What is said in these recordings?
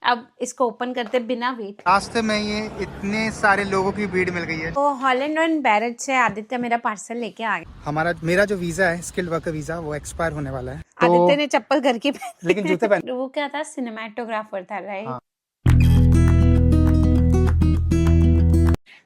अब इसको ओपन करते बिना वेट। रास्ते में ये इतने सारे लोगों की भीड़ मिल गई है। तो हॉलैंड एंड बैरेट से आदित्य मेरा पार्सल लेके आ गया। मेरा जो वीजा है, स्किल्ड वर्कर वीजा, वो एक्सपायर होने वाला है। आदित्य ने चप्पल घर की पहनी, लेकिन जूते पहन। वो क्या था, सिनेमेटोग्राफर था, राइट? हाँ।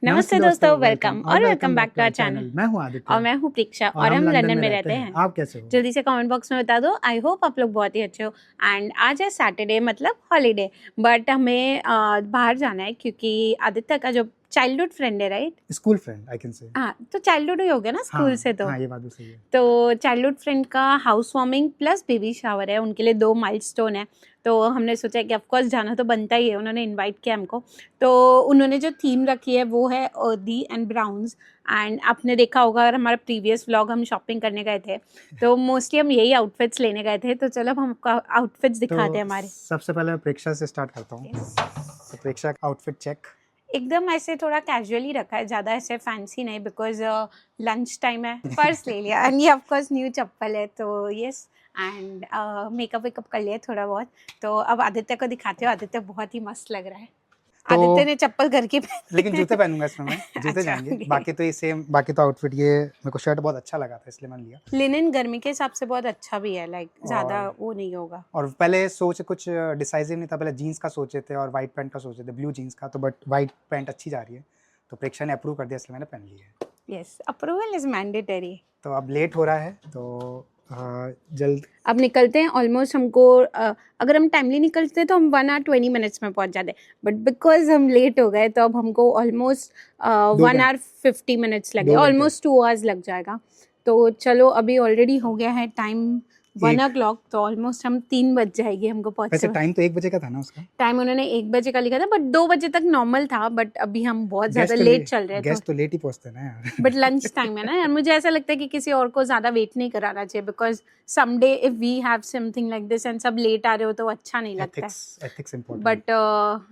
नमस्ते दोस्तों, वेलकम और welcome back to our channel. मैं हूँ आदित्य और मैं हूँ प्रीक्षा और हम लंदन में रहते हैं। आप कैसे हो? जल्दी से कमेंट बॉक्स में बता दो। आई होप आप लोग बहुत ही अच्छे हो। एंड आज है सैटरडे, मतलब हॉलीडे, बट हमें बाहर जाना है क्योंकि आदित्य का जो चाइल्डहुड फ्रेंड है, right? School friend, I can say. हाँ, तो चाइल्डहुड ही हो गया ना स्कूल से। तो हाँ, ये बात भी सही है। तो चाइल्डहुड फ्रेंड का house warming plus baby shower है, उनके लिए 2 माइलस्टोन है। तो हमने सोचा कि ऑफ कोर्स जाना तो बनता ही है, उन्होंने इनवाइट किया हमको। तो उन्होंने जो थीम रखी है वो है अर्दी एंड ब्राउन्स। एंड आपने देखा होगा, अगर हमारा प्रीवियस व्लॉग हम शॉपिंग करने गए थे तो मोस्टली हम यही आउटफिट्स लेने गए थे। तो चलो अब हम आपको आउटफिट्स दिखाते हैं हमारे। सबसे पहले मैं प्रेक्षा से स्टार्ट करता हूँ। Yes. तो प्रेक्षा का आउटफिट चेक। एकदम ऐसे थोड़ा कैजुअली रखा है, ज़्यादा ऐसे फैंसी नहीं, बिकॉज लंच टाइम है। पर्स ले लिया एंड ये ऑफ कोर्स न्यू चप्पल है, तो यस। एंड मेकअप वेकअप कर लिया थोड़ा बहुत। तो अब आदित्य को दिखाते हो, आदित्य बहुत ही मस्त लग रहा है। तो आदित्य ने चप्पल घर की पहनी, लेकिन जूते पहनूंगा इसमें मैं। जूते अच्छा, जाएंगे। okay. बाकी तो ये सेम, बाकी तो आउटफिट ये मेरे को शर्ट बहुत अच्छा लगा था इसलिए मैंने लिया। लिनन गर्मी के हिसाब से बहुत अच्छा भी है, लाइक ज़्यादा और- वो नहीं होगा। और पहले सोच कुछ डिसाइसिव नहीं था, पहले जीन्स का सोचे थे और वाइट पैंट का सोचे थे, ब्लू जीन्स का। तो बट वाइट पैंट अच्छी जा रही है, तो प्रेक्षा ने अप्रूव कर दिया इसलिए मैंने पहन ली है। Yes, approval is mandatory. तो अब लेट हो रहा है, तो जल्द अब निकलते हैं। ऑलमोस्ट हमको अगर हम टाइमली निकलते तो हम 1 hour 20 minutes में पहुंच जाते, बट बिकॉज हम लेट हो गए तो अब हमको ऑलमोस्ट 1 hour 50 minutes लगे, 2 घंटे। ऑलमोस्ट 2 hours लग जाएगा। तो चलो, अभी ऑलरेडी हो गया है टाइम 1 o'clock, तो ऑलमोस्ट हम 3 बज जाएगी हमको वैसे पहुंचते। टाइम तो 1 बजे का था ना उसका? टाइम उन्होंने 1 बजे का लिखा था, बट 2 बजे तक नॉर्मल था। बट अभी हम बहुत ज़्यादा लेट चल रहे हैं, गेस्ट तो लेट ही पहुंचते हैं ना यार। बट लंच टाइम है ना यार। मुझे ऐसा लगता है कि किसी और को ज़्यादा वेट नहीं कराना चाहिए, because someday if we have something like this and सब लेट आ रहे हो तो अच्छा नहीं लगता है। Ethics important. बट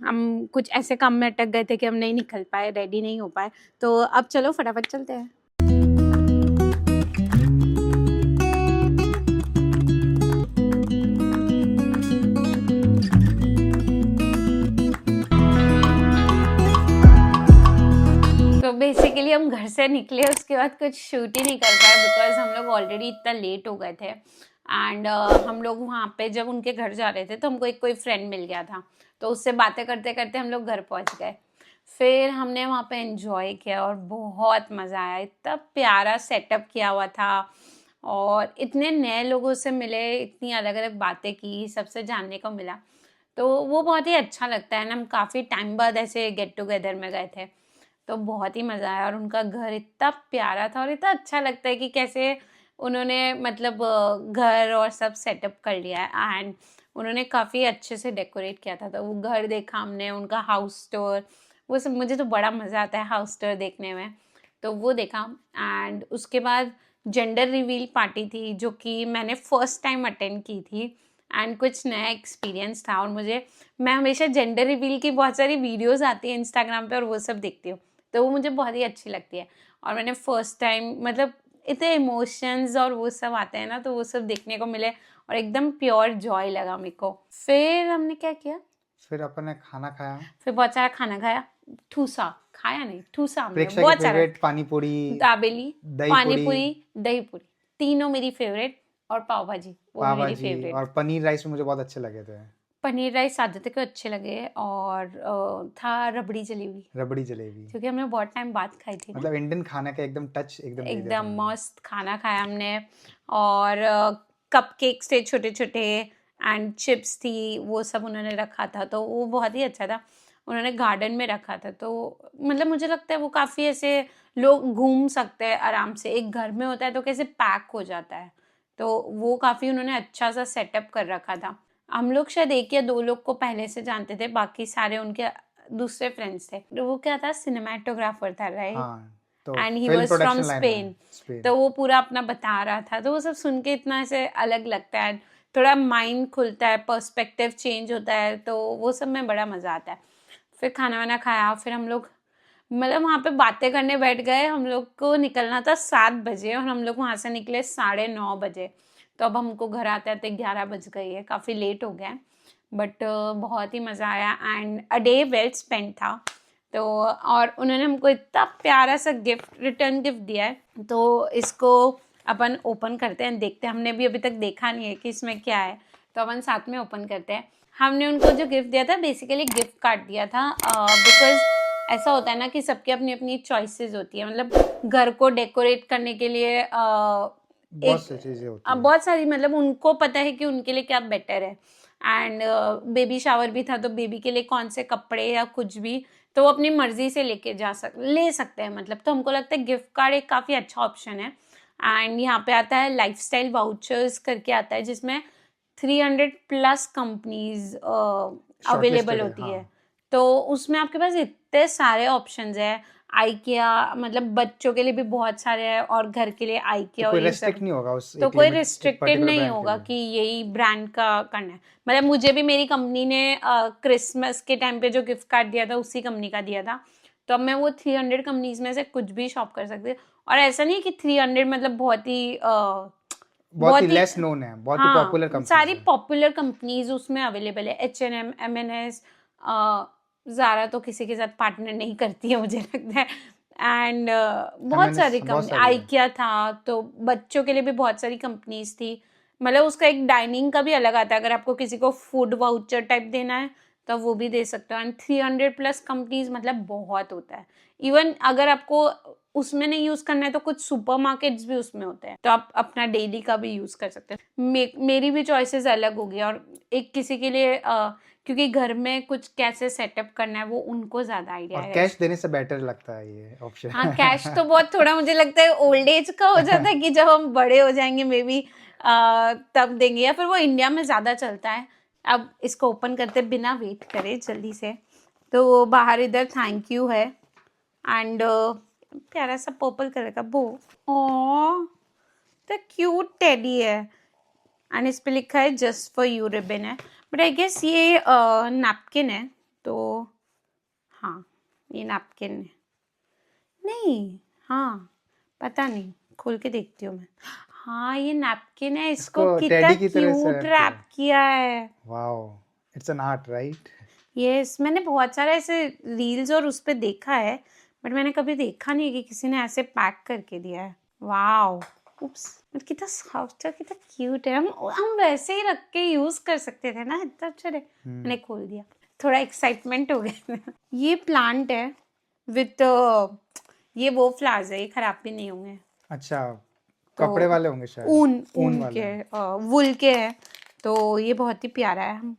हम कुछ ऐसे काम में अटक गए थे कि हम नहीं निकल पाए, रेडी नहीं हो पाए। तो अब चलो फटाफट चलते हैं। तो बेसिकली हम घर से निकले, उसके बाद कुछ शूट ही नहीं कर पाए बिकॉज हम लोग ऑलरेडी इतना लेट हो गए थे। एंड हम लोग वहाँ पे जब उनके घर जा रहे थे तो हमको कोई फ्रेंड मिल गया था, तो उससे बातें करते करते हम लोग घर पहुँच गए। फिर हमने वहाँ पे एंजॉय किया और बहुत मज़ा आया। इतना प्यारा सेटअप किया हुआ था और इतने नए लोगों से मिले, इतनी अलग अलग बातें की, सबसे जानने को मिला। तो वो बहुत ही अच्छा लगता है ना। हम काफ़ी टाइम बाद ऐसे गेट टुगेदर में गए थे, तो बहुत ही मज़ा आया। और उनका घर इतना प्यारा था और इतना अच्छा लगता है कि कैसे उन्होंने मतलब घर और सब सेटअप कर लिया है। एंड उन्होंने काफ़ी अच्छे से डेकोरेट किया था। तो वो घर देखा हमने, उनका हाउस टूर, वो सब। मुझे तो बड़ा मज़ा आता है हाउस टूर देखने में, तो वो देखा। एंड उसके बाद जेंडर रिवील पार्टी थी जो कि मैंने फ़र्स्ट टाइम अटेंड की थी एंड कुछ नया एक्सपीरियंस था। और मैं हमेशा जेंडर रिवील की बहुत सारी वीडियोस आती है इंस्टाग्राम पे और वो सब देखती हूँ, तो वो मुझे बहुत ही अच्छी लगती है। और मैंने फर्स्ट टाइम मतलब इतने इमोशंस और वो सब आते हैं ना, तो वो सब देखने को मिले और एकदम प्योर जॉय लगा मेरे को। फिर हमने क्या किया, फिर अपन ने खाना खाया। फिर बहुत सारा खाना खाया। ठूसा खाया नहीं, ठूसा हमने प्रेक्षा बहुत की सारा। फेवरेट पानी पूरी, दाबेली, दही पानी पूरी, पूरी, दही पूरी, तीनों मेरी फेवरेट। और पाव भाजी, वो पाव मेरी भाजी फेवरेट। और पनीर राइस मुझे बहुत अच्छे लगे थे। पनीर राइस आदित्य को अच्छे लगे। और था रबड़ी जलेबी, रबड़ी जलेबी, क्योंकि हमने बहुत टाइम बाद खाई थी ना। मतलब इंडियन खाना का एकदम टच एकदम दे दिया था एकदम उन्होंने। मस्त खाना खाया हमने। और कपकेक्स थे छोटे छोटे एंड चिप्स थी, वो सब उन्होंने रखा था, तो वो बहुत ही अच्छा था। उन्होंने गार्डन में रखा था, तो मतलब मुझे लगता है वो काफ़ी ऐसे लोग घूम सकते हैं आराम से। एक घर में होता है तो कैसे पैक हो जाता है, तो वो काफ़ी उन्होंने अच्छा सा सेटअप कर रखा था। हम लोग शायद 1 या 2 लोग को पहले से जानते थे, बाकी सारे उनके दूसरे फ्रेंड्स थे। तो वो क्या था, सिनेमेटोग्राफर था, राइट? हाँ, तो and he film was from production line Spain. में स्पेन। तो वो पूरा अपना बता रहा था, तो वो सब सुन के इतना ऐसे अलग लगता है, थोड़ा माइंड खुलता है, पर्सपेक्टिव चेंज होता है, तो वो सब में बड़ा मज़ा आता है। फिर खाना वाना खाया, फिर हम लोग मतलब वहाँ पे बातें करने बैठ गए। हम लोग को निकलना था 7 बजे और हम लोग वहाँ से निकले 9:30 बजे। तो अब हमको घर आते आते 11 बज गई है, काफ़ी लेट हो गया है। बट बहुत ही मज़ा आया and a day well spend था। तो और उन्होंने हमको इतना प्यारा सा रिटर्न गिफ्ट दिया है, तो इसको अपन ओपन करते हैं, देखते हैं। हमने भी अभी तक देखा नहीं है कि इसमें क्या है, तो अपन साथ में ओपन करते हैं। हमने उनको जो गिफ्ट दिया था बेसिकली गिफ्ट कार्ड दिया था, बिकॉज ऐसा होता है ना कि सबकी अपनी अपनी चॉइसेस होती है। मतलब घर को डेकोरेट करने के लिए बहुत सी चीज़ें होती हैं। बहुत सारी, मतलब उनको पता है कि उनके लिए क्या बेटर है। एंड बेबी शावर भी था, तो बेबी के लिए कौन से कपड़े या कुछ भी तो वो अपनी मर्जी से ले सकते हैं। मतलब तो हमको लगता है गिफ्ट कार्ड एक काफ़ी अच्छा ऑप्शन है। एंड यहाँ पे आता है लाइफस्टाइल वाउचर्स करके आता है, जिसमें 300+ कंपनीज अवेलेबल होती है। तो उसमें आपके पास इतने सारे ऑप्शंस है। आइकिया, मतलब बच्चों के लिए भी बहुत सारे हैं और घर के लिए आइकिया, तो कोई और ये रेस्ट्रिक्ट सब। नहीं होगा उस तो एक कोई लिमिट, एक रिस्ट्रिक्टेड पर्टिकुलर नहीं ब्रांड के होगा लिए। कि यही ब्रांड का करना है। मतलब मुझे भी मेरी कंपनी ने क्रिसमस के टाइम पे जो गिफ्ट कार्ड दिया था उसी कंपनी का दिया था, तो अब मैं वो 300 कंपनीज में से कुछ भी शॉप कर सकती हूँ। और ऐसा नहीं है कि 300 मतलब बहुत ही लेस नोन है, बहुत ही पॉपुलर कंपनी सारी पॉपुलर कंपनीज उसमें अवेलेबल है। H&M, M&S, ज़ारा तो किसी के साथ पार्टनर नहीं करती है मुझे लगता है। एंड बहुत सारी कंपनी, आइकिया था, तो बच्चों के लिए भी बहुत सारी कंपनीज थी। मतलब उसका एक डाइनिंग का भी अलग आता है, अगर आपको किसी को फूड वाउचर टाइप देना है तो वो भी दे सकते हो। एंड 300+ कंपनीज मतलब बहुत होता है। इवन अगर आपको उसमें नहीं यूज़ करना है तो कुछ सुपरमार्केट्स भी उसमें होते हैं, तो आप अपना डेली का भी यूज़ कर सकते हैं। मेरी भी चॉइसेस अलग होगी, और एक किसी के लिए क्योंकि घर में कुछ कैसे सेटअप करना है वो उनको ज़्यादा आइडिया है। कैश देने से बेटर लगता है ये ऑप्शन। हाँ, कैश तो बहुत थोड़ा मुझे लगता है ओल्ड एज का हो जाता है कि जब हम बड़े हो जाएंगे मे बी तब देंगे, या फिर वो इंडिया में ज़्यादा चलता है। अब इसको ओपन करते बिना वेट करे जल्दी से। तो बाहर इधर थैंक यू है, एंड प्यारा सा पर्पल कलर का बो, ओह द क्यूट टेडी है। एंड इस पे लिखा है जस्ट फॉर यू रिबन है, बट आई गेस ये नैपकिन है। तो हाँ, ये नैपकिन है, नहीं हाँ पता नहीं, खोल के देखती हूँ मैं। हाँ ये नैपकिन है, इसको कितना क्यूट रैप किया है। Wow, it's an art right? Yes, मैंने बहुत सारे ऐसे रील्स और उस पे देखा है, बट मैंने कभी देखा नहीं कि किसी ने ऐसे पैक करके दिया है। वाओ, उप्स, कितना सॉफ्ट है, कितना क्यूट है। हम वैसे ही रख के यूज कर सकते थे ना, इतना अच्छा है। मैंने खोल दिया, थोड़ा एक्साइटमेंट हो गया। ये प्लांट है विथ ये वो फ्लावर्स है, ये खराब भी नहीं होंगे। अच्छा, कपड़े वाले होंगे शायद, ऊन के, वुल के है। तो ये बहुत ही प्यारा है, हम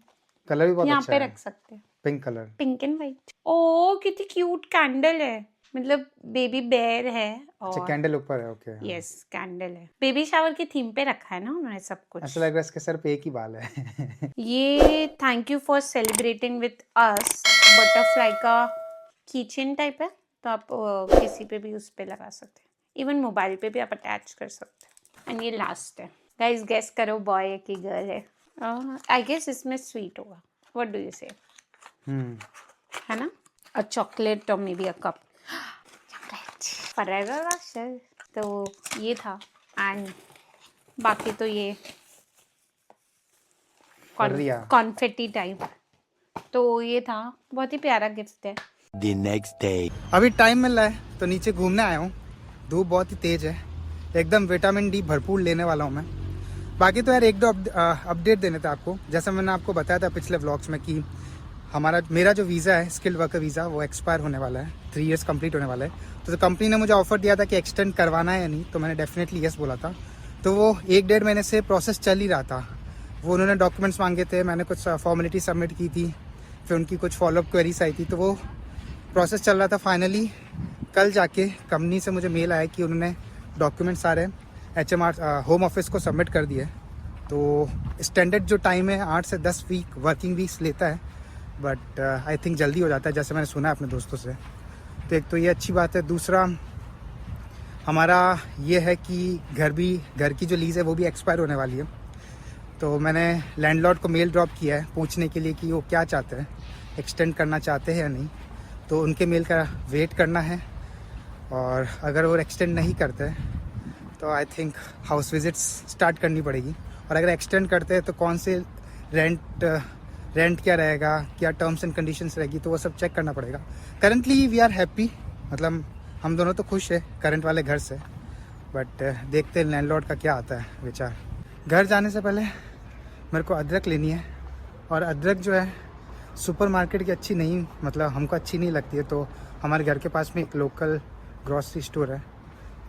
कलर भी बहुत यहाँ अच्छा पे है, रख सकते हैं। Pink colour, pink and white. ओ कितनी क्यूट कैंडल है, मतलब बेबी बेयर है। अच्छा और कैंडल ऊपर है, ओके। यस, कैंडल है। बेबी शावर की थीम पे रखा है ना उन्होंने सब कुछ। ऐसा लग रहा है इसके सर पे एक ही बाल है। ये thank you for celebrating with us butterfly का कीचेन टाइप है, तो आप किसी पे भी उस पे लगा सकते हैं, इवन मोबाइल पे भी आप अटैच कर सकते हैं। एंड ये लास्ट है, गाइस गेस करो बॉय है कि गर्ल है। आई गेस इसमें स्वीट होगा, व्हाट डू यू से? है ना, अ चॉकलेट और may be a cup chocolate. तो ये था, एंड बाकी तो ये कॉन्फेटी टाइप, तो ये था। बहुत ही प्यारा गिफ्ट है। The next day. अभी टाइम मिल रहा है तो नीचे घूमने आया हूँ। धूप बहुत ही तेज़ है, एकदम विटामिन डी भरपूर लेने वाला हूँ मैं। बाकी तो यार एक दो अपडेट देने थे आपको। जैसा मैंने आपको बताया था पिछले व्लॉग्स में कि मेरा जो वीज़ा है, स्किल्ड वर्कर वीज़ा, वो एक्सपायर होने वाला है, 3 इयर्स कंप्लीट होने वाला है। तो कंपनी ने मुझे ऑफर दिया था कि एक्सटेंड करवाना है या नहीं, तो मैंने डेफिनेटली येस बोला था। तो वो 1-1.5 महीने से प्रोसेस चल ही रहा था। वो उन्होंने डॉक्यूमेंट्स मांगे थे, मैंने कुछ फॉर्मेलिटी सबमिट की थी, फिर उनकी कुछ फॉलोअप क्वेरीज आई थी, तो वो प्रोसेस चल रहा था। फाइनली कल जाके कंपनी से मुझे मेल आया कि उन्होंने डॉक्यूमेंट सारे HMR होम ऑफिस को सबमिट कर दिए। तो स्टैंडर्ड जो टाइम है 8 से 10 वीक वर्किंग वीक्स लेता है, बट आई थिंक जल्दी हो जाता है जैसे मैंने सुना है अपने दोस्तों से। तो एक तो ये अच्छी बात है। दूसरा हमारा ये है कि घर की जो लीज़ है वो भी एक्सपायर होने वाली है। तो मैंने लैंडलॉर्ड को मेल ड्रॉप किया है पूछने के लिए कि वो क्या चाहते हैं, एक्सटेंड करना चाहते हैं या नहीं। तो उनके मेल का वेट करना है, और अगर वो एक्सटेंड नहीं करते तो I think house visits start करनी पड़ेगी। और अगर एक्सटेंड करते हैं तो कौन से रेंट रेंट क्या रहेगा, क्या टर्म्स एंड कंडीशंस रहेगी, तो वो सब चेक करना पड़ेगा। करंटली वी आर हैप्पी, मतलब हम दोनों तो खुश है करंट वाले घर से, बट देखते हैं लैंडलॉर्ड का क्या आता है विचार। घर जाने से पहले मेरे को अदरक लेनी है, और अदरक जो है सुपरमार्केट की अच्छी नहीं, मतलब हमको अच्छी नहीं लगती है, तो हमारे घर के पास में एक लोकल ग्रॉसरी स्टोर है,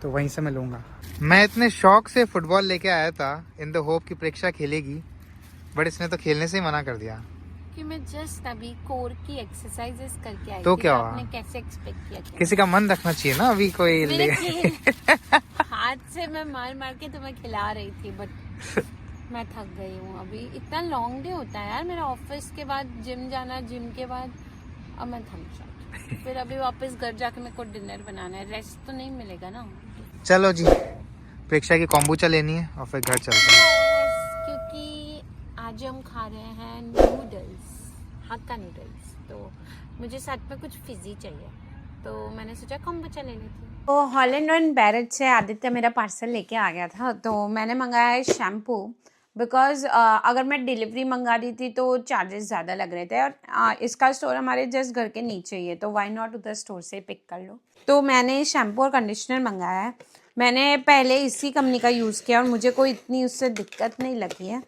तो वहीं से मैं लूँगा। मैं इतने शौक से फुटबॉल लेके आया था इन द होप कि प्रेक्षा खेलेगी, बट इसने तो खेलने से ही मना कर दिया। कि मैं जस्ट अभी कोर की एक्सरसाइजेस करके आई तो थी, क्या आपने कैसे एक्सपेक्ट किया था? किसी का मन रखना चाहिए ना, अभी कोई ले हाथ से मैं मार मार के तुम्हें खिला रही थी, बट मैं थक गई हूँ अभी। इतना लॉन्ग डे होता है यार मेरा, ऑफिस के बाद जिम जाना, जिम के बाद अब मैं थक जाती, फिर अभी वापस घर जाके मेरे को डिनर बनाना है, रेस्ट तो नहीं मिलेगा ना। चलो जी, प्रेक्षा की कॉम्बूचा लेनी है और फिर घर चलते हैं। क्योंकि आज हम खा रहे हैं नूडल्स, हक्का नूडल्स, तो मुझे साथ में कुछ फिजी चाहिए, तो मैंने सोचा कॉम्बूचा ले लेती हूँ। तो हॉलैंड एंड बैरेट से आदित्य मेरा पार्सल लेके आ गया था, तो मैंने मंगाया है शैम्पू, बिकॉज अगर मैं डिलीवरी मंगा रही थी तो चार्जेस ज़्यादा लग रहे थे, और इसका स्टोर हमारे जस्ट घर के नीचे ही है, तो वाई नॉट उधर स्टोर से पिक कर लो। तो मैंने शैम्पू और कंडीशनर मंगाया है। मैंने पहले इसी कंपनी का यूज़ किया और मुझे कोई इतनी उससे दिक्कत नहीं लगी है,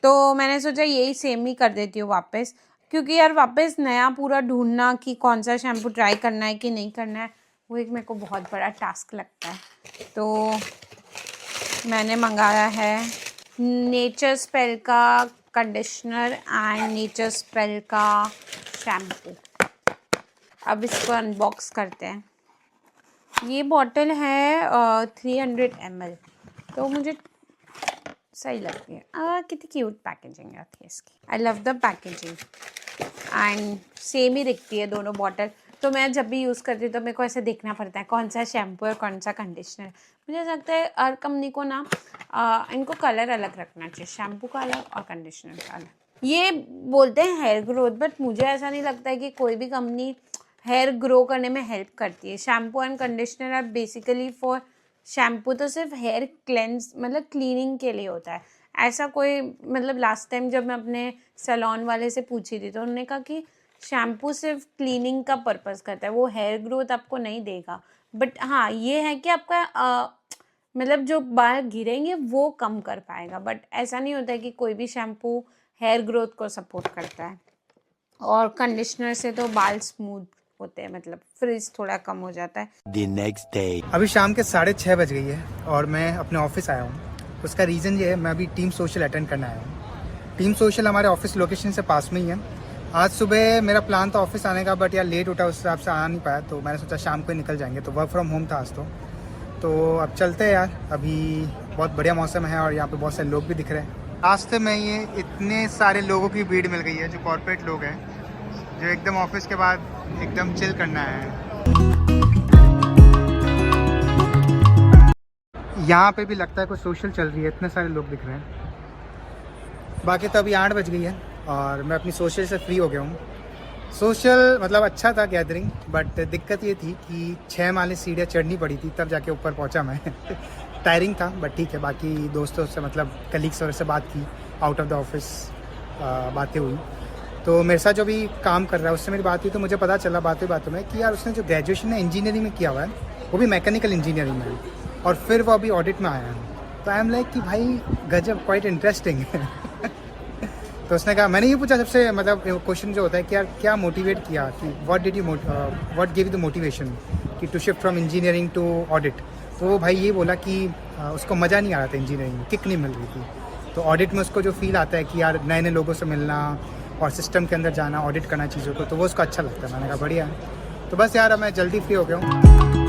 तो मैंने सोचा यही सेम ही कर देती हूँ वापस, क्योंकि यार वापस नया पूरा ढूंढना कि कौन सा शैम्पू ट्राई करना है कि नहीं करना है, वो एक मेरे को बहुत बड़ा टास्क लगता है। तो मैंने मंगाया है नेचर स्पेल का कंडीशनर एंड नेचर स्पेल का शैम्पू। अब इसको अनबॉक्स करते हैं। ये बॉटल है 300 ml, तो मुझे सही लगती है। कितनी क्यूट पैकेजिंग आती है इसकी, I love the packaging, and same ही दिखती है दोनों बॉटल। तो मैं जब भी यूज़ करती हूँ तो मेरे को ऐसे देखना पड़ता है कौन सा शैम्पू और कौन सा कंडीशनर। मुझे लगता है हर कंपनी को ना इनको कलर अलग रखना चाहिए, शैम्पू का अलग और कंडीशनर का अलग। ये बोलते हैं हेयर ग्रोथ, बट मुझे ऐसा नहीं लगता है कि कोई भी कंपनी हेयर ग्रो करने में हेल्प करती है। Shampoo and conditioner are basically for, shampoo तो सिर्फ हेयर क्लेंस मतलब क्लीनिंग के लिए होता है। ऐसा कोई मतलब लास्ट टाइम जब मैं अपने सैलून वाले से पूछी थी तो उन्होंने कहा कि शैम्पू सिर्फ क्लीनिंग का पर्पस करता है, वो हेयर ग्रोथ आपको नहीं देगा। बट हाँ ये है कि आपका मतलब जो बाल गिरेंगे वो कम कर पाएगा, बट ऐसा नहीं होता है कि कोई भी शैम्पू हेयर ग्रोथ को सपोर्ट करता है। और कंडीशनर से तो बाल स्मूथ होते हैं, मतलब फ्रिज थोड़ा कम हो जाता है। The next day. अभी शाम के 6:30 बज गई है और मैं अपने ऑफिस आया हूँ। उसका रीज़न ये है, मैं अभी टीम सोशल अटेंड करने आया हूँ। टीम सोशल हमारे ऑफिस लोकेशन से पास में ही है। आज सुबह मेरा प्लान था ऑफिस आने का, बट यार लेट उठा, उस हिसाब से आ नहीं पाया, तो मैंने सोचा शाम को ही निकल जाएंगे। तो वर्क फ्रॉम होम था आज तो अब चलते हैं यार। अभी बहुत बढ़िया मौसम है और यहाँ पे बहुत सारे लोग भी दिख रहे हैं। रास्ते में ये इतने सारे लोगों की भीड़ मिल गई है, जो कॉर्पोरेट लोग हैं, जो एकदम ऑफिस के बाद एकदम चिल करना है। यहाँ पे भी लगता है कुछ सोशल चल रही है, इतने सारे लोग दिख रहे हैं। बाकी तो अभी 8 बज गई है और मैं अपनी सोशल से फ्री हो गया हूँ। सोशल मतलब अच्छा था गैदरिंग, बट दिक्कत ये थी कि 6 माले सीढ़ियाँ चढ़नी पड़ी थी, तब जाके ऊपर पहुँचा मैं। टायरिंग था बट ठीक है। बाकी दोस्तों से मतलब कलीग्स से बात की, आउट ऑफ द ऑफिस बातें हुई। तो मेरे साथ जो भी काम कर रहा है उससे मेरी बात हुई, तो मुझे पता चला बातों में कि यार उसने जो ग्रेजुएशन है इंजीनियरिंग में किया हुआ है, वो भी मैकेनिकल इंजीनियरिंग में है, और फिर वो अभी ऑडिट में आया है। तो आई एम लाइक कि भाई गजब, क्वाइट इंटरेस्टिंग है। तो उसने कहा, मैंने ये पूछा सबसे मतलब क्वेश्चन जो होता है कि यार क्या मोटिवेट किया, कि व्हाट गिव द मोटिवेशन कि to shift from engineering to audit. तो वो भाई ये बोला कि उसको मज़ा नहीं आ रहा था इंजीनियरिंग में, किक नहीं मिल रही थी। तो ऑडिट में उसको जो फील आता है कि यार नए नए लोगों से मिलना और सिस्टम के अंदर जाना, ऑडिट करना चीज़ों को, तो वो उसको अच्छा लगता है। मैंने कहा बढ़िया है। तो बस यार अब मैं जल्दी फ्री हो गया हूँ।